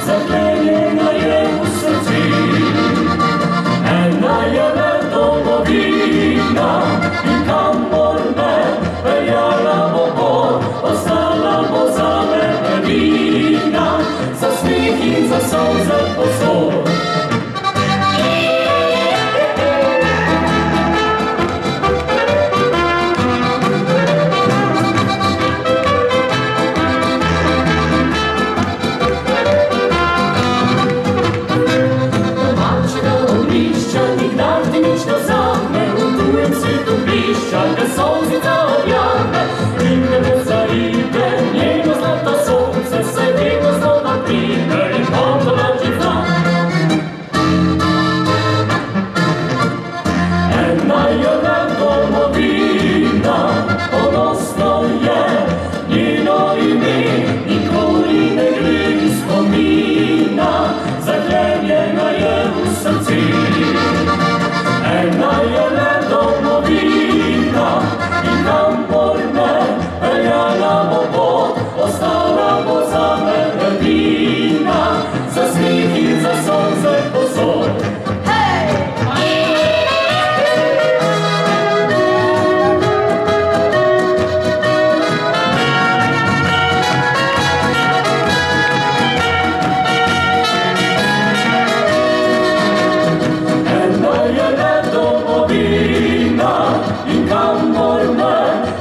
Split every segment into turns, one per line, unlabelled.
zakljenjena je u srci. Ena je le domovina in kamor me peljala bo pot, ostala bo zame edina, za smih in za solze povsod. Kad solzica objavne, in nebo zaide, njeno zlato sonce se vedno znova pride in pomlači znak. Ena je le domovina, ponosno je njeno ime, nikoli ne gre iz spomina, zaklenjena je u srci. Ena je le domovina in kamor me peljala bo pot, ostala bo zame edina, za smih in za solze povsod. In kamor me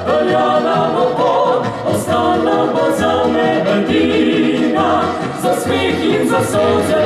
peljala bo pot, ostala bo zame edina, za smih in za solze